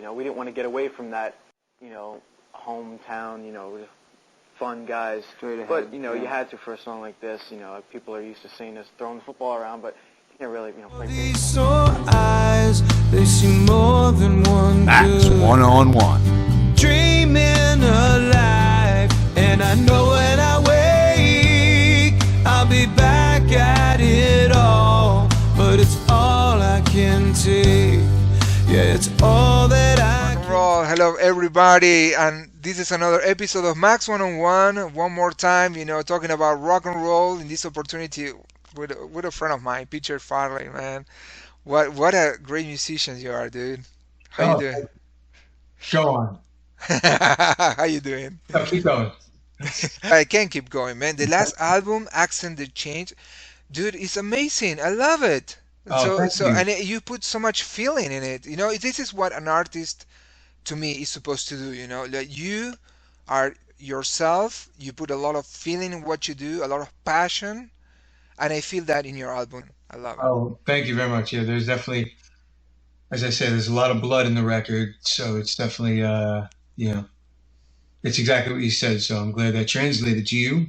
we didn't want to get away from that, hometown, fun guys. But, you had to for a song like this. People are used to seeing us throwing the football around, but you can't really, play baseball. Eyes, they see more than one. That's one-on-one. Dreaming alive, and I know when I wake, I'll be back at it all. But it's all I can take. Yeah, it's all that I can. Roll. Hello, everybody, and this is another episode of Max One-on-One. One more time, talking about rock and roll. In this opportunity, with a friend of mine, Peter Farley, man. What a great musician you are, dude. How you doing? Go on. How you doing? No, keep going. I can't keep going, man. The last album, Accent the Change, dude, it's amazing. I love it. Thank you. And you put so much feeling in it. This is what an artist, to me, is supposed to do. That you are yourself. You put a lot of feeling in what you do, a lot of passion, and I feel that in your album. I love it. Oh, thank you very much. Yeah, there's definitely, as I said, there's a lot of blood in the record, so it's definitely, it's exactly what you said. So I'm glad that translated to you.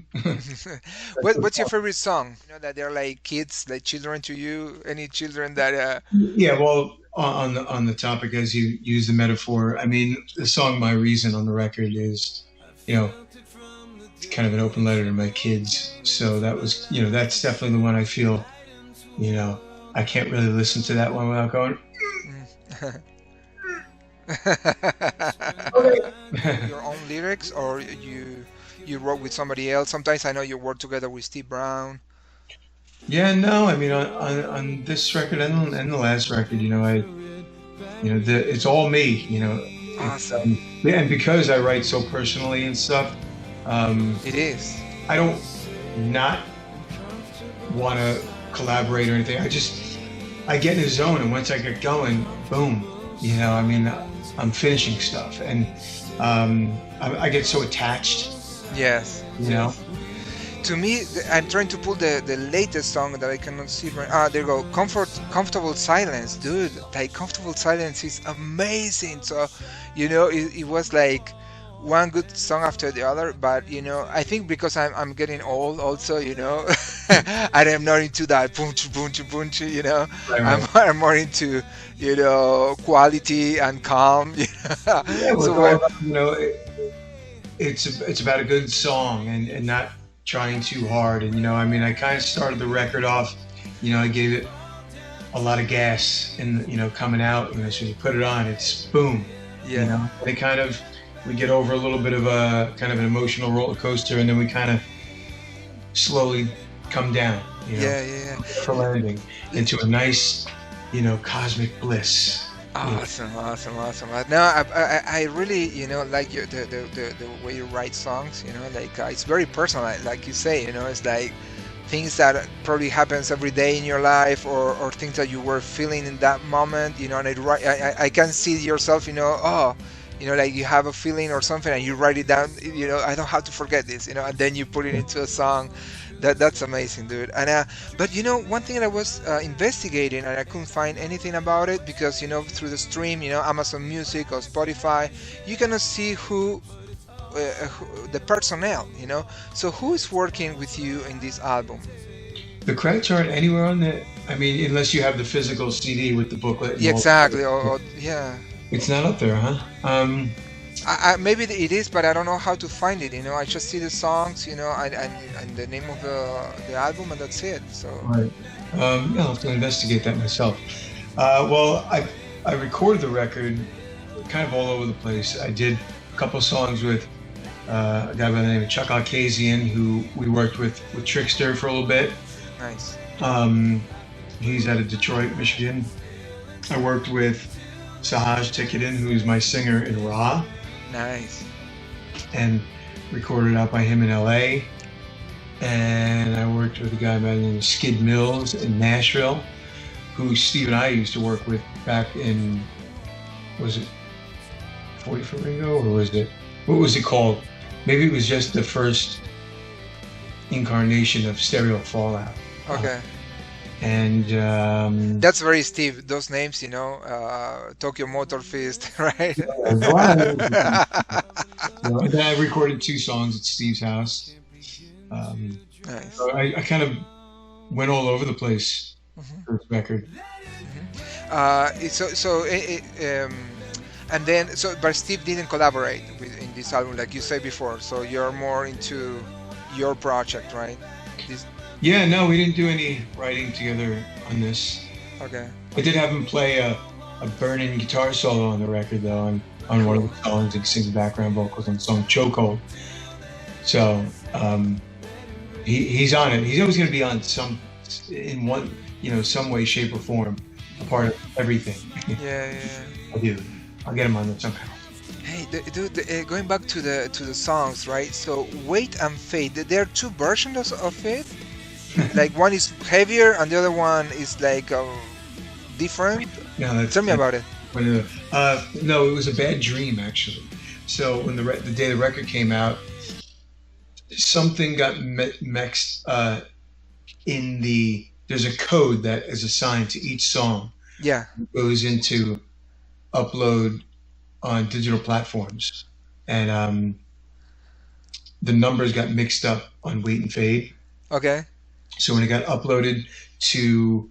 What's your favorite song? That they're like kids, like children to you. Any children that? Yeah, well, on the topic as you use the metaphor, I mean, the song "My Reason" on the record is, kind of an open letter to my kids. So that was, that's definitely the one I feel, I can't really listen to that one without going. Your own lyrics, or you wrote with somebody else? Sometimes I know you work together with Steve Brown. Yeah, no, I mean on this record and the last record, it's all me, Awesome. and because I write so personally and stuff, It is. I don't not want to collaborate or anything. I get in the zone, and once I get going, boom, I'm finishing stuff, and I get so attached. Yes. To me, I'm trying to pull the latest song that I cannot see right. There you go. Comfortable Silence, dude. Like, Comfortable Silence is amazing. So, it was like one good song after the other. But I think because I'm getting old, also, I am not into that punch, punch, punch. Right. I'm more into quality and calm. Yeah, So it's about a good song and not trying too hard. And I kind of started the record off. I gave it a lot of gas, and coming out. So you put it on, it's boom. Yeah. And we get over a little bit of a kind of an emotional roller coaster, and then we kind of slowly come down. Yeah. For landing into a nice, cosmic bliss. Awesome. No, I really, like the way you write songs. It's very personal. Like you say, it's like things that probably happens every day in your life, or things that you were feeling in that moment. And I can see yourself. Like you have a feeling or something, and you write it down. I don't have to forget this. And then you put it into a song. That's amazing, dude. And but one thing that I was investigating, and I couldn't find anything about it, because through the stream, Amazon Music or Spotify, you cannot see who the personnel. So who is working with you in this album? The credits aren't anywhere on the. I mean, unless you have the physical CD with the booklet. And Yeah, all. exactly. Yeah. It's not up there, huh? Maybe it is, but I don't know how to find it. I just see the songs, and the name of the album, and that's it. So. Right. I'll have to investigate that myself. Well, I recorded the record kind of all over the place. I did a couple songs with a guy by the name of Chuck Alkazian, who we worked with Trixter for a little bit. Nice. He's out of Detroit, Michigan. I worked with Sahaj Tikkanen, who's my singer in Raw. Nice. And recorded out by him in LA. And I worked with a guy by the name of Skid Mills in Nashville, who Steve and I used to work with back in, was it 40 for Ringo, or what was it called? Maybe it was just the first incarnation of Stereo Fallout. Okay. and That's very Steve. Those names, Tokyo Motor Fist, right? and then I recorded 2 songs at Steve's house. Nice. So I kind of went all over the place for this record. And then but Steve didn't collaborate in this album, like you said before. So you're more into your project, right? Yeah, no, we didn't do any writing together on this. Okay. I did have him play a burning guitar solo on the record, though, on one of the songs. He sings background vocals on the song Chokehold. So he's on it. He's always going to be on some way, shape, or form, a part of everything. Yeah. I'll get him on there somehow. Hey, dude, going back to the songs, right? So Wait and Fade, there are 2 versions of it. Like one is heavier and the other one is like different. No, Tell me about it. No, it was a bad dream, actually. So when the day the record came out, something got mixed in the. There's a code that is assigned to each song. Yeah. It goes into upload on digital platforms, and the numbers got mixed up on Wait and Fade. Okay. So when it got uploaded to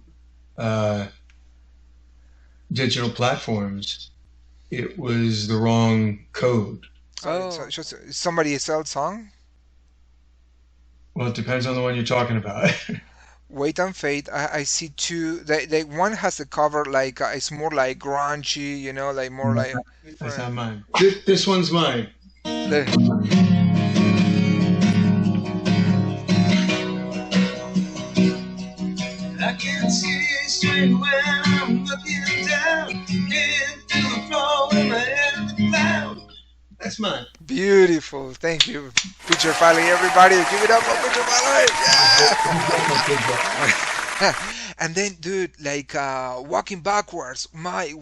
digital platforms, it was the wrong code. So it's just somebody else's song? Well, it depends on the one you're talking about. Wait and Fade, I see 2. They one has the cover like it's more like grungy, like more like. That's not mine. This one's mine. I can see straight when I'm looking down into the floor with my head in the cloud. That's mine. Beautiful. Thank you. Peter Farley, everybody. Give it up for Peter Farley. Yeah. And then, dude, like Walking Backwards. My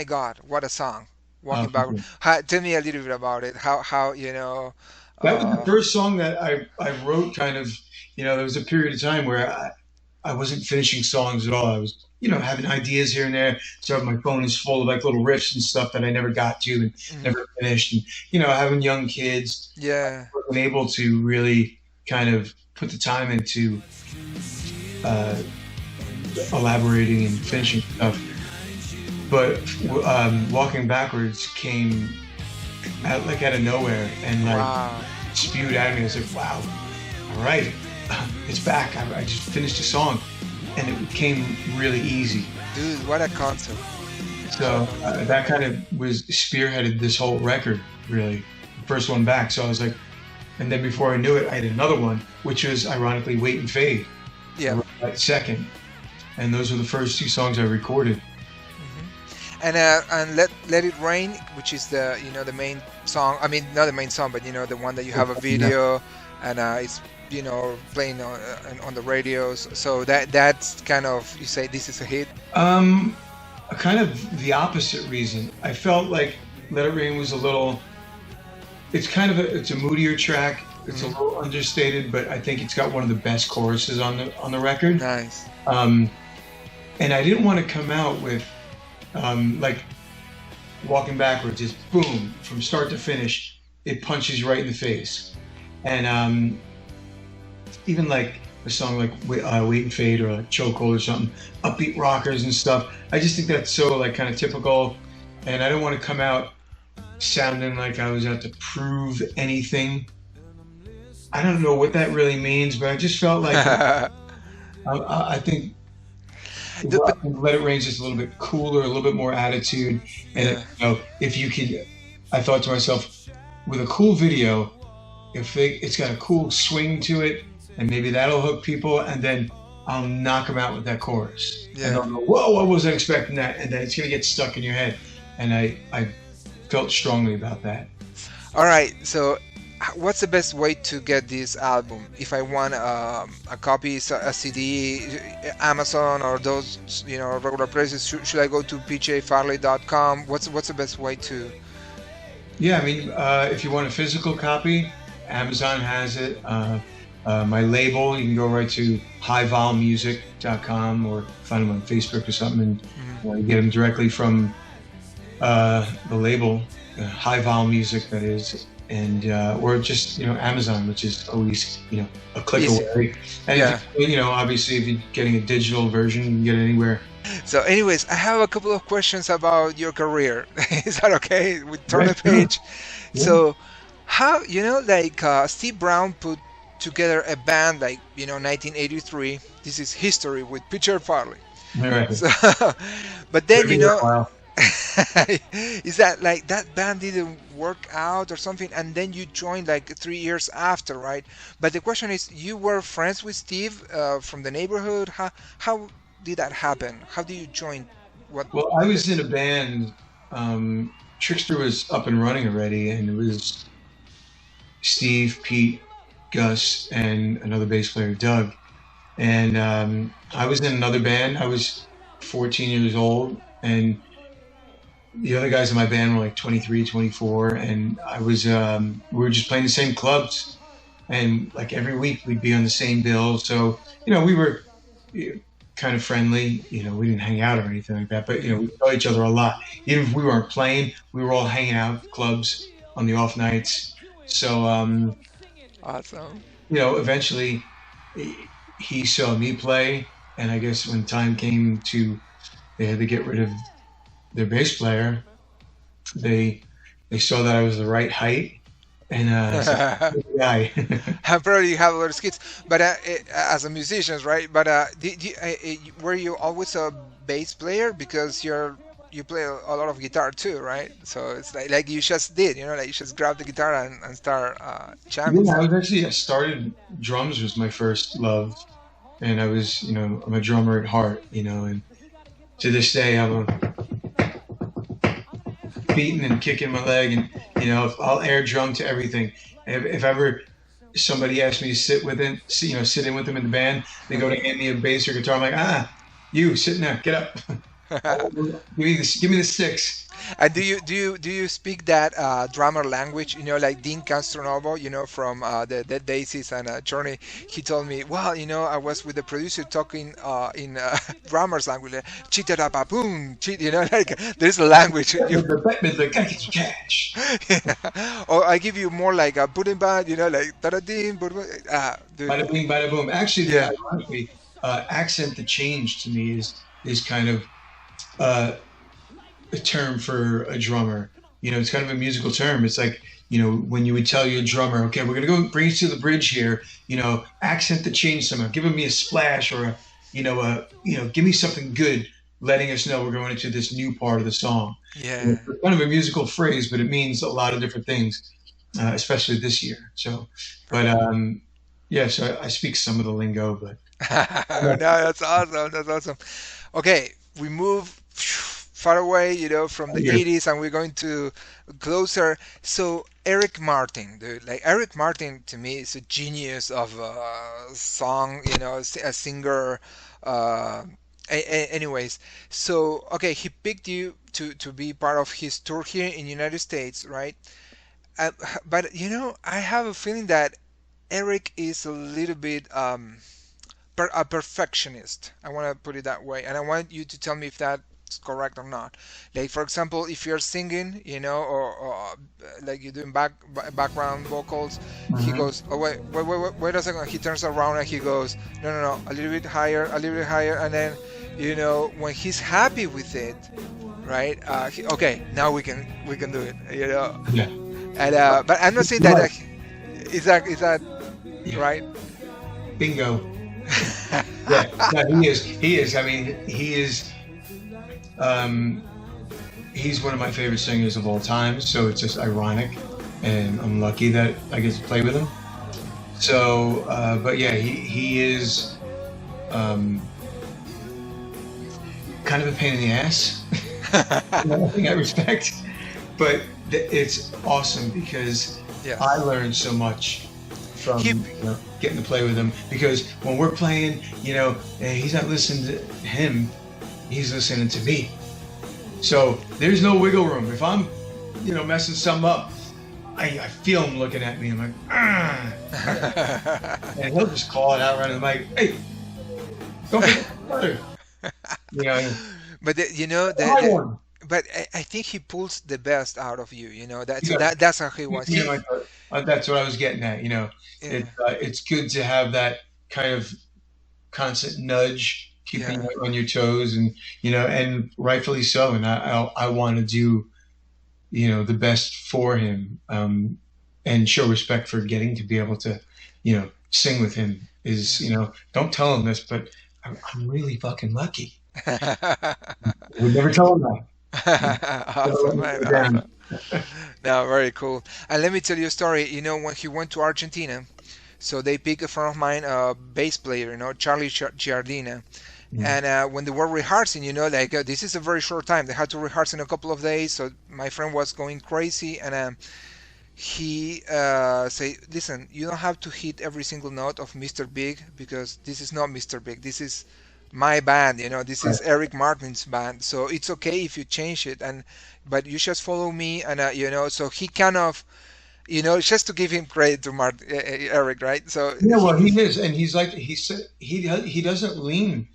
God, what a song. Walking Backwards. Tell me a little bit about it. How That was the first song that I wrote kind of, there was a period of time where I wasn't finishing songs at all. I was, having ideas here and there. So my phone is full of like little riffs and stuff that I never got to and never finished. And, having young kids. Yeah. I wasn't able to really kind of put the time into elaborating and finishing stuff. But Walking Backwards came out of nowhere and spewed out of me. I was like, wow, all right, it's back. I just finished a song and it came really easy. Dude, what a concept. So that kind of spearheaded this whole record, really. The first one back. So I was like, and then before I knew it, I had another one, which was ironically Wait and Fade. Yeah. Right second. And those were the first 2 songs I recorded. And Let It Rain, which is the the main song. I mean, not the main song, but the one that you have a video, and it's playing on the radios. So that's kind of, you say this is a hit. Kind of the opposite reason. I felt like Let It Rain was a little. It's kind of it's a moodier track. It's a little understated, but I think it's got one of the best choruses on the record. Nice. And I didn't want to come out with. Like Walking Backwards is boom from start to finish. It punches you right in the face, and even like a song like Wait and Fade or like Chokehold or something, upbeat rockers and stuff. I just think that's so like kind of typical, and I don't want to come out sounding like I was out to prove anything. I don't know what that really means, but I just felt like I think. Let It Rain just a little bit cooler, a little bit more attitude, and if you could, I thought to myself, with a cool video, if it's got a cool swing to it, and maybe that'll hook people, and then I'll knock them out with that chorus, and they'll go, "Whoa, I wasn't expecting that," and then it's gonna get stuck in your head, and I felt strongly about that. All right, so. What's the best way to get this album? If I want a copy, a CD, Amazon or those regular places, should I go to pjfarley.com? What's the best way to? Yeah, I mean, if you want a physical copy, Amazon has it. My label, you can go right to highvolmusic.com or find them on Facebook or something, and you get them directly from the label, High Vol Music, that is, and or just Amazon, which is always a click away. And obviously, if you're getting a digital version, you can get it anywhere. So, anyways, I have a couple of questions about your career. Is that okay? We turn the page. Yeah. So, how Steve Brown put together a band 1983. This is history with Peter Farley. Right. So, but then is that that band didn't work out or something, and then you joined 3 years after, right? But the question is, you were friends with Steve from the neighborhood. How did that happen? How did you join? Well, I was in a band. Trixter was up and running already, and it was Steve, Pete, Gus, and another bass player, Doug. And I was in another band. I was 14 years old, and the other guys in my band were 23, 24, and I was we were just playing the same clubs, and every week we'd be on the same bill. So we were kind of friendly. We didn't hang out or anything like that, but we saw each other a lot. Even if we weren't playing, we were all hanging out at clubs on the off nights. So awesome. Eventually he saw me play, and I guess when time came they had to get rid of their bass player, they saw that I was the right height, and guy. Probably you have a lot of skills, but as a musician, right? But were you always a bass player, because you play a lot of guitar too, right? So it's like you just did, you just grab the guitar and start jamming. Yeah, I started drums was my first love, and I was I'm a drummer at heart, and to this day I'm beating and kicking my leg, and I'll air drum to everything. If ever somebody asks me to sit in with them in the band, they go to hand me a bass or guitar, I'm like, you sitting there, get up. give me the sticks. And do you speak that drummer language? Like Dean Castronovo, from the Dead Daisies and Journey. He told me, well, I was with the producer talking in drummer's language, boom, there's a language. Cash. Or I give you more like a boom bad, like da-da-ding, bada bing, bada boom. Actually, ironically, accent the change to me is kind of a term for a drummer. It's kind of a musical term. It's like, when you would tell your drummer, okay, we're gonna go bring you to the bridge here, accent the change somehow, giving me a splash or give me something good, letting us know we're going into this new part of the song. Yeah. It's kind of a musical phrase, but it means a lot of different things, especially this year. So, but so I speak some of the lingo, but no, that's awesome. That's awesome. Okay, we move far away, from the 80s, and we're going to closer. So Eric Martin, dude, Eric Martin to me is a genius of a song, a singer. Anyways, so okay, he picked you to be part of his tour here in the United States, right? But I have a feeling that Eric is a little bit a perfectionist. I want to put it that way, and I want you to tell me if that's correct or not. Like, for example, if you're singing, or like you're doing background vocals, he goes, oh wait a second. He turns around and he goes, no, a little bit higher, and then when he's happy with it, right? Okay, now we can do it, Yeah. And but I'm not saying that. Is that right? Bingo. Yeah, no, he is. I mean, he is. He's one of my favorite singers of all time. So it's just ironic, and I'm lucky that I get to play with him. So, but yeah, he is kind of a pain in the ass. Another thing I respect, but it's awesome because I learned so much from getting to play with him, because when we're playing, he's not listening to him, he's listening to me. So there's no wiggle room. If I'm, messing something up, I feel him looking at me. I'm like, and he'll just call it out right in the mic. Hey, don't forget the butter. You know, But I won. but I think he pulls the best out of you. Yeah. That's how he was. You know, that's what I was getting at. Yeah, It's good to have that kind of constant nudge, keeping yeah, you on your toes, and rightfully so. And I want to do, the best for him, and show respect for getting to be able to, sing with him. Don't tell him this, but I'm really fucking lucky. yeah. I would never tell him that. Awesome, man. Awesome. No, very cool. And let me tell you a story. When he went to Argentina, so they picked a friend of mine, a bass player, Charlie Giardina. And when they were rehearsing, this is a very short time. They had to rehearse in a couple of days. So my friend was going crazy, and he say, "Listen, you don't have to hit every single note of Mr. Big because this is not Mr. Big. This is my band. This is Eric Martin's band. So it's okay if you change it, but you just follow me." And so he kind of, just to give him credit to Eric, right? So Yeah, well, he is, and he's like he said he doesn't lean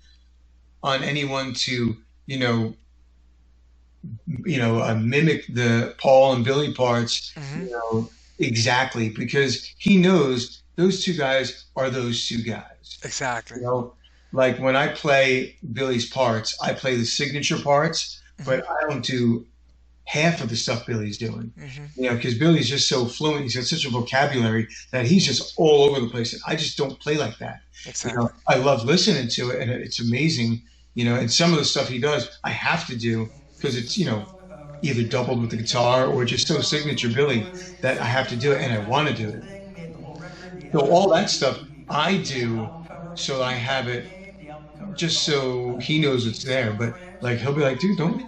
on anyone to mimic the Paul and Billy parts, exactly, because he knows those two guys are those two guys. Exactly. Like when I play Billy's parts, I play the signature parts, but I don't do half of the stuff Billy's doing. Because Billy's just so fluent. He's got such a vocabulary that he's just all over the place. And I just don't play like that. Exactly. I love listening to it, and it's amazing. And some of the stuff he does, I have to do because it's, either doubled with the guitar or just so signature Billy that I have to do it, and I want to do it. So all that stuff I do so I have it just so he knows it's there. But like he'll be like, dude, don't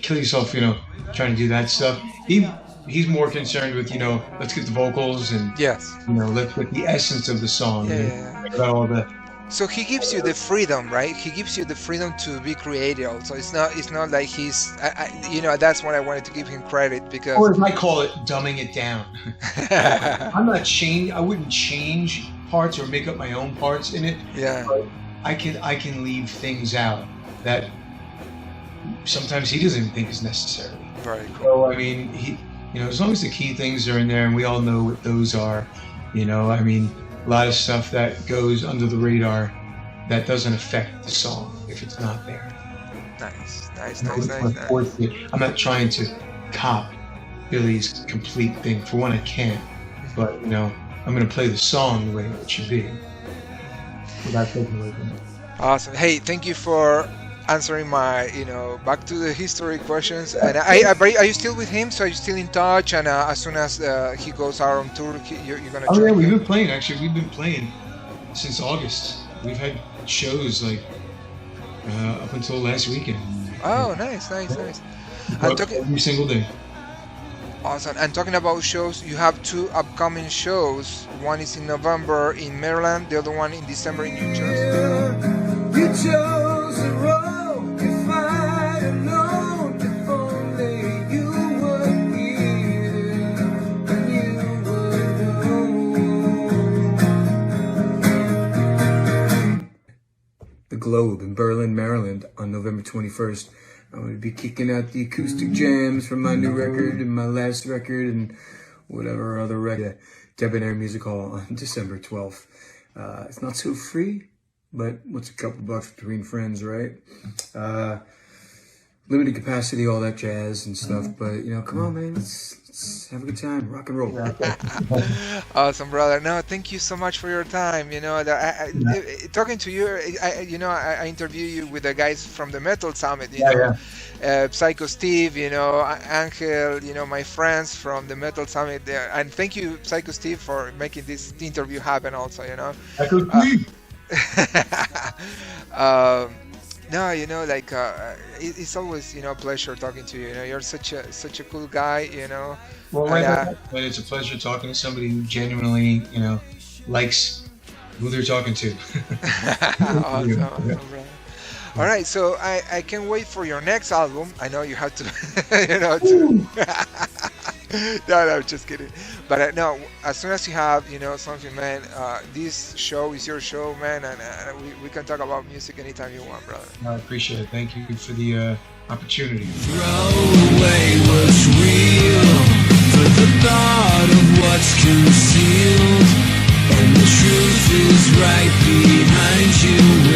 kill yourself, trying to do that stuff. He's more concerned with, let's get the vocals and yes, let's get the essence of the song. Yeah. About all that. So he gives you the freedom, right? He gives you the freedom to be creative. So it's not like he's, that's what I wanted to give him credit because. Or as I call it, dumbing it down. I wouldn't change parts or make up my own parts in it. Yeah. But I can leave things out that sometimes he doesn't even think is necessary. Very cool. So I mean, as long as the key things are in there and we all know what those are, a lot of stuff that goes under the radar that doesn't affect the song if it's not there. Nice. I'm not trying to cop Billy's complete thing. For one, I can't. But, I'm going to play the song the way it should be. Without taking away from it. Awesome. Hey, thank you for answering my, back to the history questions. And are you still with him? So are you still in touch? And as soon as he goes out on tour, you're gonna. Oh yeah, we've been playing. Actually, we've been playing since August. We've had shows like up until last weekend. Oh, nice. Every single day. Awesome. And talking about shows, you have 2 upcoming shows. One is in November in Maryland. The other one in December in New Jersey. You chose the road you find alone. If only you were here and you were home. The Globe in Berlin, Maryland on November 21st. I'm going to be kicking out the acoustic jams from my new record and my last record and whatever other record. Debonair Music Hall on December 12th. It's not so free, but what's a couple bucks between friends, right? Limited capacity, all that jazz and stuff. But, come on, man, let's have a good time. Rock and roll. Awesome, brother. No, thank you so much for your time. Talking to you, I interview you with the guys from the Metal Summit. Psycho Steve, Angel, my friends from the Metal Summit there. And thank you, Psycho Steve, for making this interview happen also, Psycho Steve! It's always, a pleasure talking to you. You're such a cool guy, Well, and it's a pleasure talking to somebody who genuinely, likes who they're talking to. Awesome, right. All right, so I can't wait for your next album. I know you have to, No, just kidding. But no, as soon as you have, something, man, this show is your show, man, and we can talk about music anytime you want, brother. I appreciate it. Thank you for the opportunity. Throw away what's real for the thought of what's concealed, and the truth is right behind you.